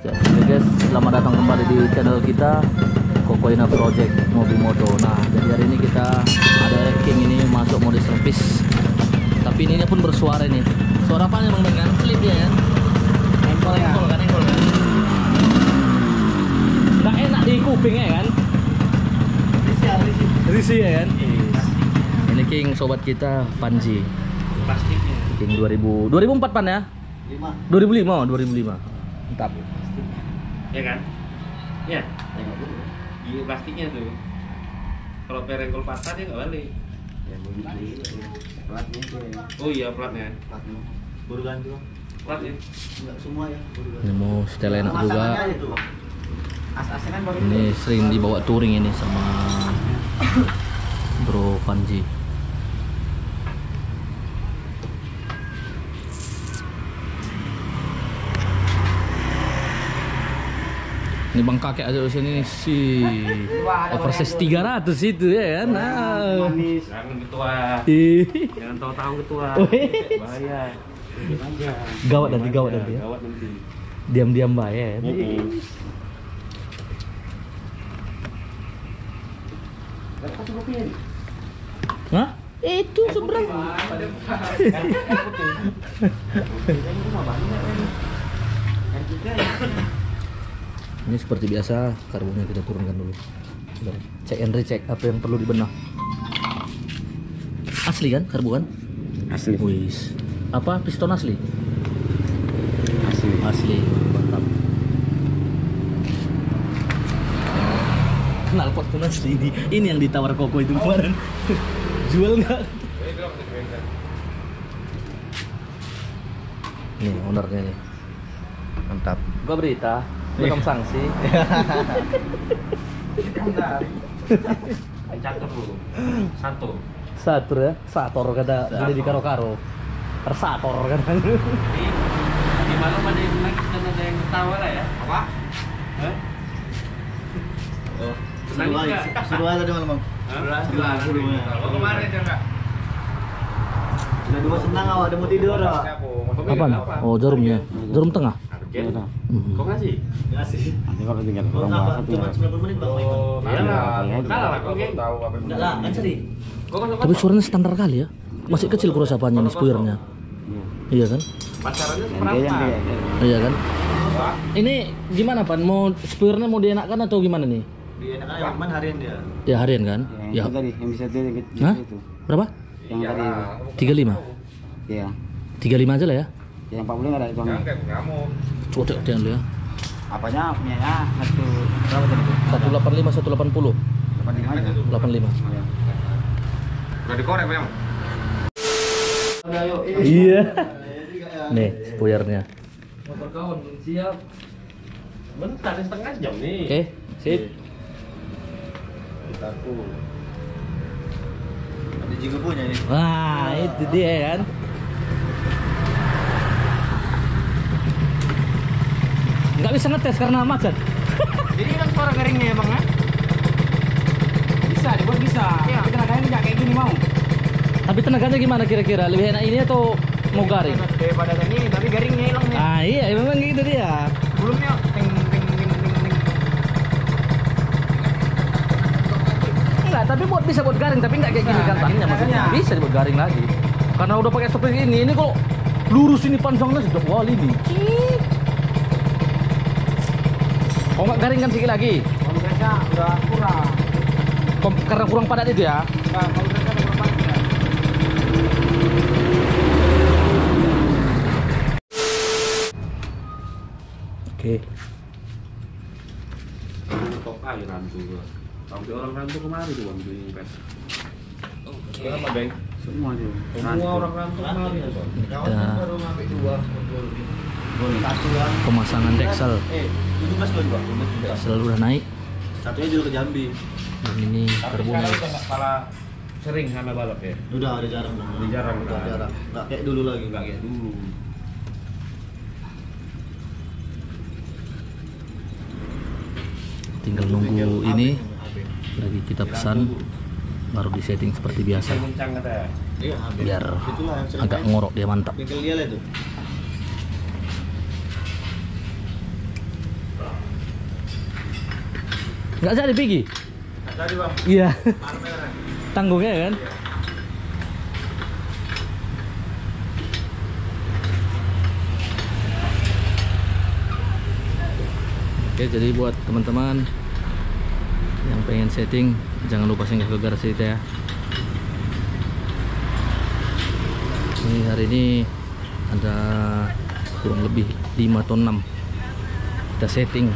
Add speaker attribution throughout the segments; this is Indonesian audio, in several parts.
Speaker 1: Oke guys, selamat datang kembali di channel kita Kokoina Project Mobil Moto. Nah, jadi hari ini kita ada King ini masuk mode servis. Tapi ini pun bersuara nih. Suara apa nih Bang Ben kan? Klip ya kan? Engkol kan, engkol kan. Nggak enak di kuping ya kan? Risih ya kan? Ini King sobat kita Panji.
Speaker 2: Plastiknya.
Speaker 1: King 2004 Pan ya? 2005. Mantap.
Speaker 2: Ya kan? Ya. Iya plastiknya tuh. Kalau perengkol patah dia nggak balik.
Speaker 3: Ya platnya sih.
Speaker 2: Oh iya platnya.
Speaker 3: Platnya baru ganti bang.
Speaker 2: Platnya.
Speaker 3: Enggak semua ya.
Speaker 1: Ini mau setel enak juga.
Speaker 3: Masalahnya itu bang. As-asnya kan baru.
Speaker 1: Ini sering dibawa touring ini sama Bro Panji. Ini bang kakek aja sini si Overseas 300 itu ya kan. Nah.
Speaker 2: Manis. Jangan ketua. Jangan tahu-tahu ketua. Bahaya.
Speaker 1: Gawat nanti ya.
Speaker 2: Gawat nanti.
Speaker 1: Diam-diam bahaya. Hah? Itu seberang. Ini seperti biasa, karbonnya kita turunkan dulu. Cek and recheck apa yang perlu dibenah. Asli kan karbon?
Speaker 3: Asli.
Speaker 1: Wis. Apa piston asli?
Speaker 3: Asli.
Speaker 1: Asli. Mantap. Kenal pot pun asli ini. Ini yang ditawar Koko itu kemarin. Jual nggak? Nih ownernya nih. Mantap. Gua berita. Belum sanksi.
Speaker 2: Catur dulu.
Speaker 1: Satur ya, sator kata jadi di karo-karo. Tersator kadang.
Speaker 2: Di malam ada yang nangis dan ada yang ketawa lah ya. Apa? Hah?
Speaker 3: Oh, seru aja tadi malam bang. Seru.
Speaker 2: Oh, kemarin ya Kak.
Speaker 3: Sudah dua senang awak, ada mau tidur awak.
Speaker 1: Apaan? Oh jarumnya, jarum tengah.
Speaker 2: Kok ngasih?
Speaker 3: Ngasih.
Speaker 4: Nanti kalau tinggal
Speaker 3: Oh,
Speaker 4: orang
Speaker 3: kenapa?
Speaker 4: bahasa
Speaker 3: Cuma 90 menit bang.
Speaker 2: Kalah lah kok, geng.
Speaker 3: Enggak lah, kan seri.
Speaker 1: Tapi suaranya standar kali ya. Masih kecil kerusakannya nih spoilernya. Iya kan?
Speaker 2: Pacarannya
Speaker 4: Nanti yang
Speaker 2: seberapa?
Speaker 1: Iya kan? Ini gimana Pan? Mau spoilernya mau dienakkan atau gimana nih?
Speaker 3: Dia enak yang mana harian dia.
Speaker 1: Ya harian kan?
Speaker 4: yang
Speaker 1: Ya.
Speaker 4: itu tadi yang bisa itu yang kecil
Speaker 1: Hah?
Speaker 4: itu
Speaker 1: Berapa?
Speaker 4: yang tadi
Speaker 1: 35.
Speaker 4: ya
Speaker 1: 35 aja lah ya.
Speaker 4: yang 40 nggak ada itu
Speaker 1: Coba deh dulu ya.
Speaker 4: apanya punya ya satu berapa tadi
Speaker 1: 185 180.
Speaker 4: 85 aja
Speaker 1: 85.
Speaker 4: ya.
Speaker 2: Udah dikorek, Bang.
Speaker 1: Iya. Nih, spoilernya.
Speaker 2: Motor kawan siap. Bentar setengah jam nih.
Speaker 1: Oke, sip.
Speaker 3: Aku. Ada juga punya nih.
Speaker 1: Wah, itu dia kan. Nggak bisa ngetes karena macet.
Speaker 2: Jadi kan suara garingnya ya, Bang, ya? Bisa, dibuat bisa. Iya, tapi tenaganya enggak kayak gini mau.
Speaker 1: Tapi tenaganya gimana kira-kira? Lebih enak ini atau mau garing?
Speaker 2: Daripada ini, tapi garingnya hilang nih.
Speaker 1: Ah iya, memang gitu dia.
Speaker 2: Sebelumnya ting ting ting ting ting.
Speaker 1: Enggak, tapi bisa buat garing, tapi nggak kayak gini
Speaker 2: Nah,
Speaker 1: gampangnya maksudnya.
Speaker 2: makanya.
Speaker 1: Bisa dibuat garing lagi. Karena udah pakai seperti ini kok lurus ini panjangnya sudah wali nih. Oh nggak garing kan sedikit lagi?
Speaker 2: Kompresnya udah kurang.
Speaker 1: Karena kurang padat itu ya?
Speaker 2: Nah, kompresnya udah kurang padat ya.
Speaker 1: Oke.
Speaker 2: Top aja rantu gua. Sampai orang rantu kemari tuh Bang beli pes. Oke. Berapa, Bang?
Speaker 4: semua tuh
Speaker 2: Semua orang rantu kemari tuh, Bang.
Speaker 1: Kita
Speaker 3: Baru ngambil dua. Satu ya.
Speaker 1: pemasangan deksel.
Speaker 3: 17 bulan bang.
Speaker 1: Deksel udah naik.
Speaker 3: Satunya juga ke Jambi.
Speaker 1: Dan ini karbonnya.
Speaker 2: Kepala sering sama balap ya.
Speaker 3: Udah ada jarang bang.
Speaker 2: Udah jarang,
Speaker 3: Udah
Speaker 2: kan?
Speaker 3: jarang. Nggak kayak dulu lagi.
Speaker 2: Enggak kayak dulu.
Speaker 1: Tinggal nunggu ini lagi kita pesan baru di setting seperti biasa
Speaker 2: Kencang kata.
Speaker 3: Iya, hampir.
Speaker 1: biar
Speaker 3: Itulah yang sering
Speaker 1: agak
Speaker 3: main.
Speaker 1: ngorok dia mantap.
Speaker 3: Bengkel dia lah itu.
Speaker 1: Nggak jadi pergi?
Speaker 3: Tadi bang.
Speaker 1: Iya.
Speaker 3: Merah.
Speaker 1: Tanggungnya kan? Oke, jadi buat teman-teman yang pengen setting, jangan lupa singgah ke garasi kita ya. Ini hari ini ada kurang lebih 5 atau 6 kita setting.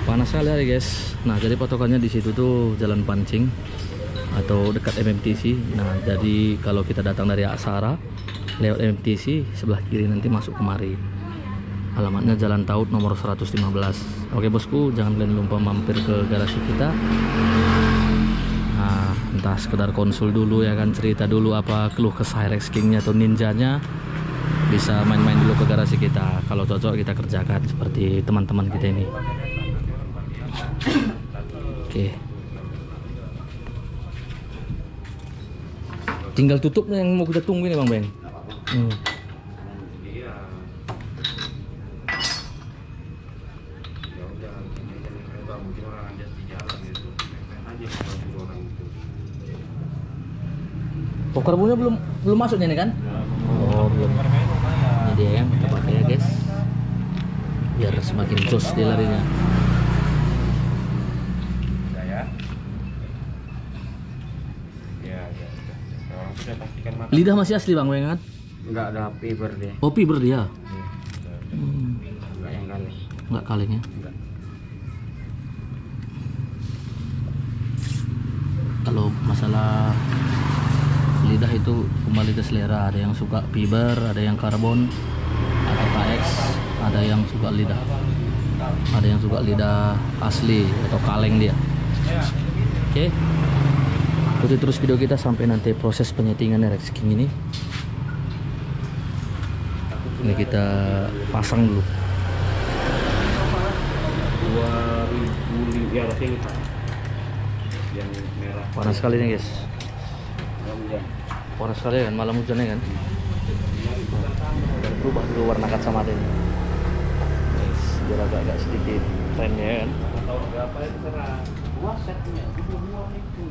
Speaker 1: Panas sekali hari guys. Nah, jadi patokannya di situ tuh Jalan Pancing atau dekat MMTC. Nah, jadi kalau kita datang dari Aksara lewat MMTC sebelah kiri nanti masuk kemari. Alamatnya Jalan Taut nomor 115. Oke bosku, jangan kalian lupa mampir ke garasi kita. Nah, entah sekedar konsul dulu ya kan, cerita dulu apa keluh kesah Rex King-nya atau ninjanya, bisa main-main dulu ke garasi kita. Kalau cocok kita kerjakan seperti teman-teman kita ini. Oke. Tinggal tutupnya yang mau kita tunggu ini Bang Beng. Oh, karbonnya belum masuknya nih kan? Oh, belum. Ini dia yang kita pakai ya guys, biar semakin jos dia larinya. Lidah masih asli Bang Beng kan?
Speaker 4: Enggak ada fiber dia.
Speaker 1: Oh, fiber dia.
Speaker 4: Enggak yang kaleng.
Speaker 1: Enggak kaleng ya?
Speaker 4: Enggak.
Speaker 1: Kalau masalah lidah itu kembali ke selera. Ada yang suka fiber, ada yang karbon atau KX, ada yang suka lidah, ada yang suka lidah asli atau kaleng dia. Oke, ikuti terus video kita sampai nanti proses penyetingan Rex King ini. Ini kita pasang dulu.
Speaker 2: 2000 ya rasanya Pak. Yang merah.
Speaker 1: Panas sekali nih guys. Panas sekali kan, malam hujannya kan. Berubah dulu warna kacamata ini. Guys, biar agak sedikit keren ya kan.
Speaker 2: Berapa itu karena setnya itu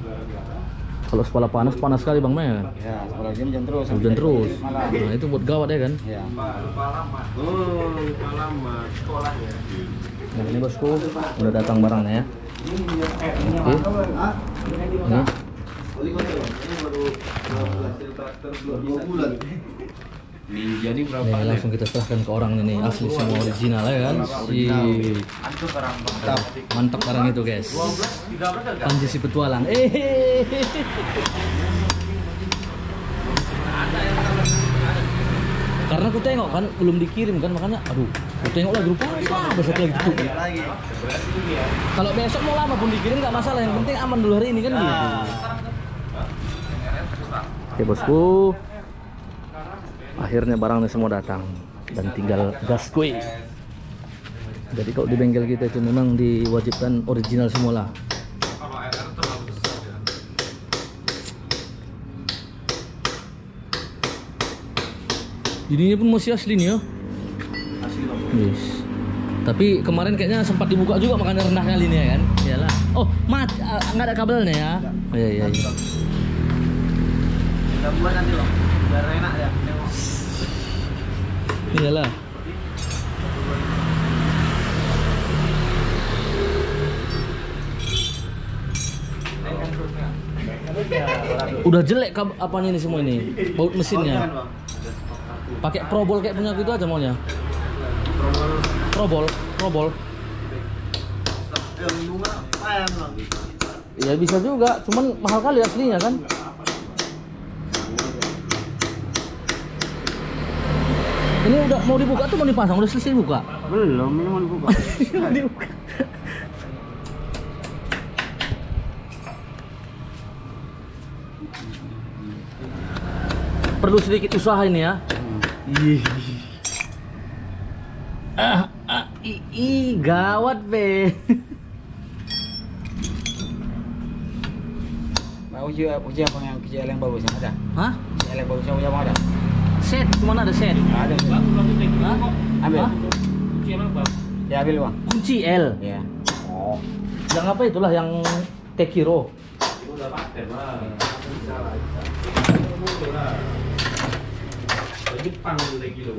Speaker 2: gara-gara.
Speaker 1: Kalau kepala panas sekali Bang Beng kan.
Speaker 4: Ya, sekolah gini hujan terus.
Speaker 1: Hujan terus.
Speaker 4: Malam.
Speaker 1: Nah, itu buat gawat ya kan.
Speaker 4: Ya.
Speaker 2: Lupa lama. Oh, lupa lama sekolah ya.
Speaker 1: Nah, ini bosku udah datang barangnya ya. Oke. Ini
Speaker 2: Ninja ini berapa?
Speaker 1: nih, langsung kita serahkan ke orang ini, asli semua original ya kan. Mantap barang itu guys. Panji si petualang. Karena aku tengok kan belum dikirim kan, makanya aduh, aku tengok lagi rupanya besok lagi tutup. Kalau besok mau lama pun dikirim nggak masalah, yang penting aman dulu hari ini kan gitu. Oke bosku, akhirnya barangnya semua datang dan tinggal gas kue. Jadi kalau di bengkel kita itu memang diwajibkan original semua lah. Ininya pun masih asli nih ya. Yes. Tapi kemarin kayaknya sempat dibuka juga makanya rendah kali ini ya kan. Iyalah. Oh, nggak ada kabelnya ya. Oh, iya.
Speaker 3: Kita buat nanti loh, biar enak ya.
Speaker 1: Iyalah. Udah jelek apanya ini semua ini, baut mesinnya. Pakai probol kayak punya gitu aja maunya. Probol. Ya bisa juga, cuman mahal kali aslinya kan. Ini udah mau dibuka tuh, mau dipasang, udah selesai buka.
Speaker 4: Belum, ini mau dibuka.
Speaker 1: Dibuka. Perlu sedikit usaha ini ya. Gawat be.
Speaker 4: Uji apa yang kecil yang bagusnya ada?
Speaker 1: Hah?
Speaker 4: Kecil yang bagusnya uji apa ada?
Speaker 1: Set, mana ada set?
Speaker 4: Ada.
Speaker 1: Hah?
Speaker 4: Ambil.
Speaker 1: Hah?
Speaker 4: Ya ambil bang.
Speaker 1: Kunci L.
Speaker 4: Ya. Oh.
Speaker 1: Yang apa itulah yang Tekiro.
Speaker 2: Itu udah paten lah. Bisa lah, bisa. Boleh lah. Jepang itu kayak gitu.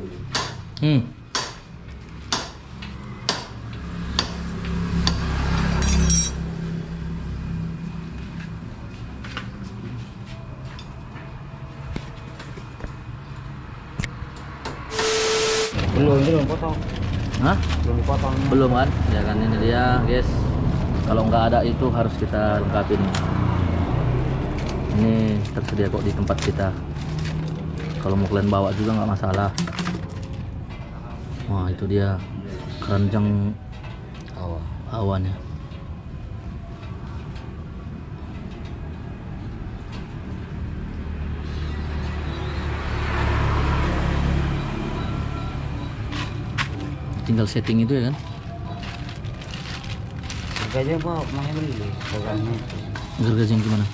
Speaker 4: Belum potong.
Speaker 1: Hah?
Speaker 4: Belum dipotong.
Speaker 1: Belum kan? Ya kan ini dia, guys. Kalau nggak ada itu harus kita lengkapin. Ini tersedia kok di tempat kita. Kalau mau kalian bawa juga nggak masalah. Wah, itu dia keranjang awannya. Tinggal setting itu ya kan?
Speaker 4: Harganya Pak, namanya beli gagangnya itu.
Speaker 1: Gergaji yang gimana?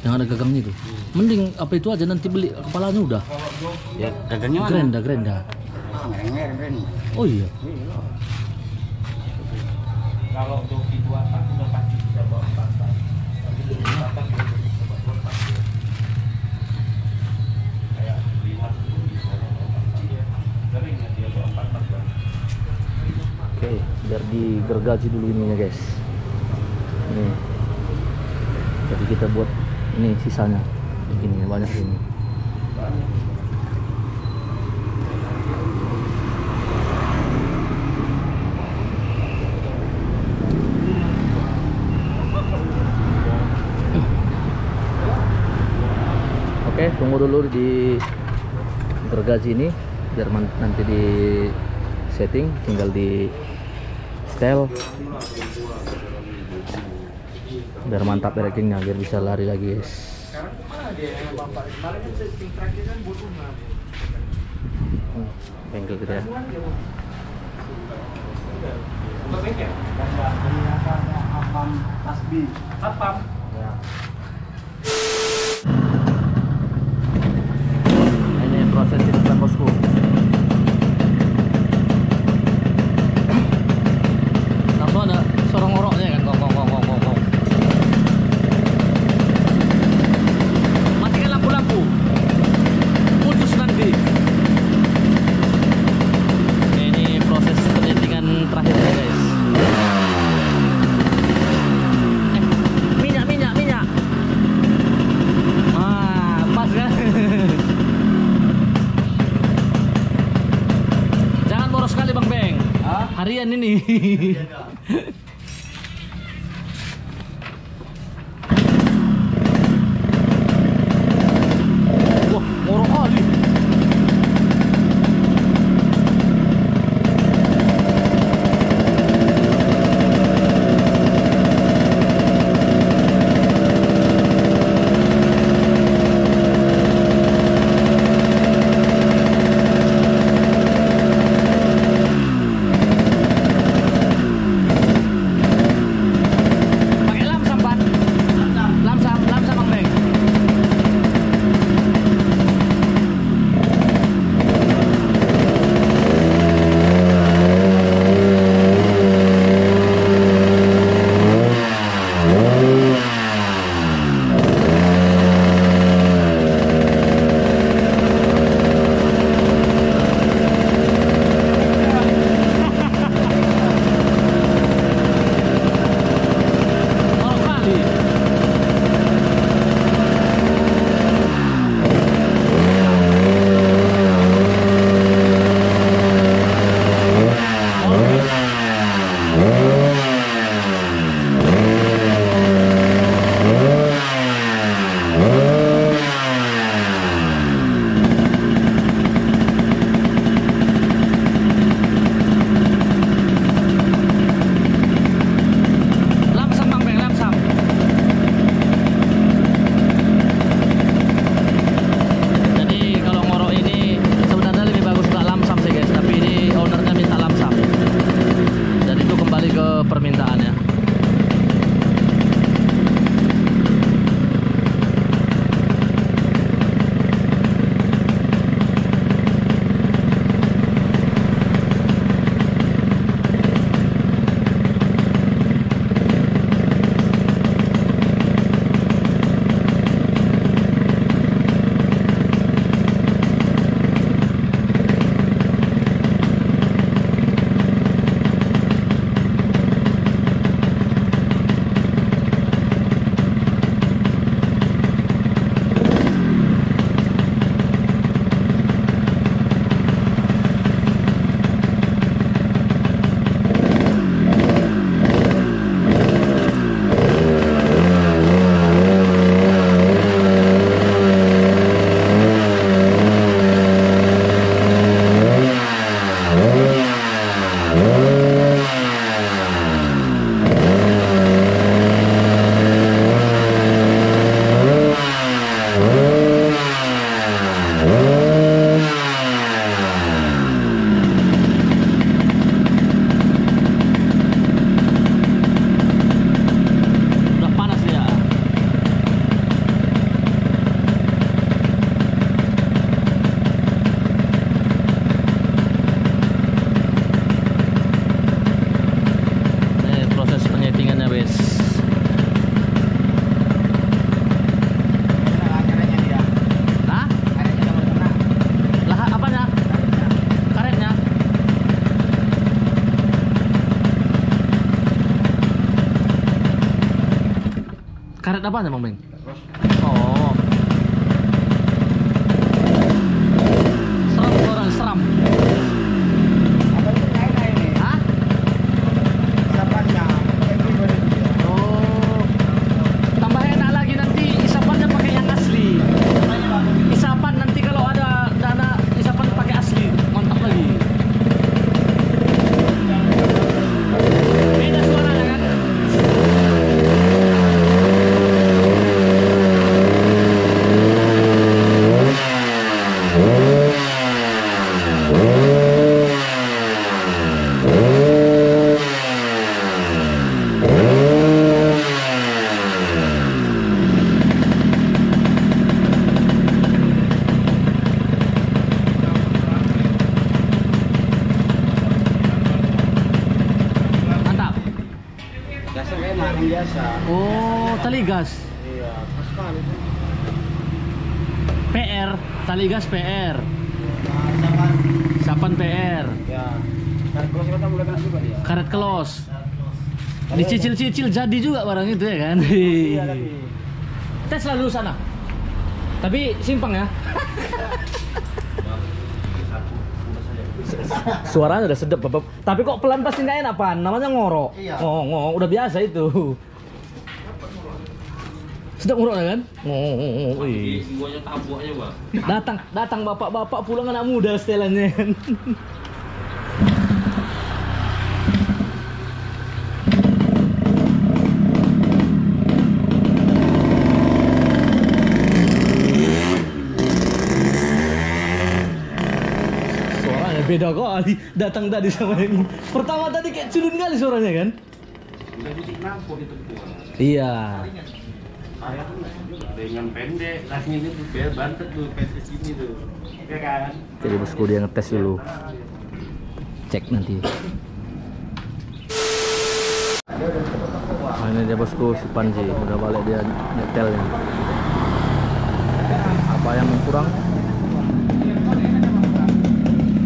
Speaker 1: Yang ada gagangnya itu? Mending apa itu aja nanti beli kepalanya udah.
Speaker 4: Ya gagangnya mana?
Speaker 1: Grenda.
Speaker 4: Ngerer.
Speaker 1: Oh iya.
Speaker 2: Kalau joki 2 tak udah pasti bisa bawa 4 tak. Tapi joki 4 tak belum bisa bawa 4 tak ya. Kayak lihat itu bisa bawa 4 tak ya. Sering nggak dia bawa 4 tak Bang?
Speaker 1: Oke, biar digergaji dulu ininya guys. Nih. Jadi kita buat ini sisanya. Begini banyak ini. Oke, tunggu dulu di gergaji ini biar nanti di setting, tinggal di setel biar mantap rackingnya, biar bisa lari lagi guys.
Speaker 3: Sekarang kemana dia yang bapak? Kemarin kan setting terakhir kan buat rumah.
Speaker 1: Bengkel gitu ya.
Speaker 2: Untuk bengkel?
Speaker 3: Apam tasbih.
Speaker 2: Apam?
Speaker 3: Ya.
Speaker 1: Ini proses ini kan bosku. Langsung ada sorong oroknya kan, kong. Matikan lampu-lampu. Putus nanti. Ini proses penyetingan terakhir ya guys. Minyak. Pas kan? Jangan boros sekali Bang Beng. Harian ini. Wah, murah kali. Karet apa Bang Beng? Oh. Seram.
Speaker 4: Apa itu kayak ini?
Speaker 1: Hah?
Speaker 4: Isapannya.
Speaker 1: Oh. Tambah enak lagi nanti isapannya pakai yang asli. Isapan nanti kalau ada dana isapan pakai asli, mantap lagi. Beda suaranya kan? Mantap.
Speaker 4: Gasnya kayak marang biasa.
Speaker 1: Oh, tali gas.
Speaker 4: Iya, pas sekali tuh.
Speaker 1: PR, tali gas PR.
Speaker 4: Nah, isapan.
Speaker 1: Sapan PR.
Speaker 4: Ya. Karet kelos kita mulai kena juga dia.
Speaker 1: Karet kelos. Dicicil-cicil jadi juga barang itu ya kan?
Speaker 4: Iya tadi.
Speaker 1: Tes lah dulu sana. Tapi simpang ya. Suaranya udah sedep, Bapak. Tapi kok pelan pasti nggak enak, Pan. Namanya ngorok.
Speaker 3: Iya.
Speaker 1: Ngorok, udah biasa itu. Sedap ngorok kan? Ngorok.
Speaker 2: Jadi semuanya taboknya bang.
Speaker 1: Datang bapak-bapak pulang anak muda setelannya kan. Suaranya beda kali datang tadi sama ini. Pertama tadi kayak culun kali suaranya kan?
Speaker 2: Udah musik nampol itu gua.
Speaker 1: Iya.
Speaker 2: Dengan pendek, kasnya itu biar bantet tuh ke sini tuh, ya kan?
Speaker 1: Jadi bosku dia ngetes dulu. Cek nanti. Nah, ini dia bosku si Panji udah balik dia nyetel nih. Apa yang kurang?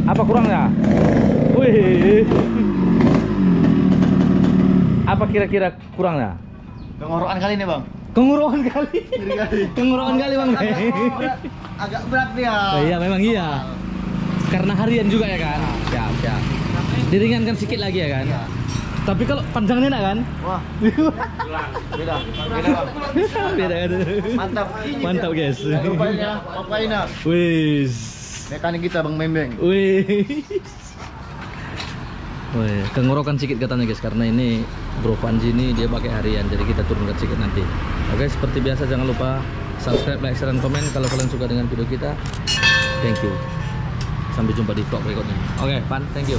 Speaker 1: Apa kurangnya? Wih. Apa kira-kira kurangnya?
Speaker 3: Kengorokan kali ini bang.
Speaker 1: Kenguruan kali. Kenguruan kali bang.
Speaker 3: Agak berat dia.
Speaker 1: Oh, iya memang iya. Karena harian juga ya kan. Siap siap. Diringankan sedikit lagi ya kan. Tapi kalau panjangnya enak kan?
Speaker 3: Wah, beda bang.
Speaker 1: Beda kan?
Speaker 3: Mantap.
Speaker 1: Mantap guys.
Speaker 3: Rupanya Papaina.
Speaker 1: Wis.
Speaker 3: Mekanik kita bang Membeng.
Speaker 1: Wih. Wih, kengorokan sedikit katanya guys karena ini Bro Panji ini dia pakai harian jadi kita turunkan sedikit nanti. Oke, seperti biasa jangan lupa subscribe, like, share, dan komen kalau kalian suka dengan video kita. Thank you. Sampai jumpa di vlog berikutnya. Oke, Pan, thank you.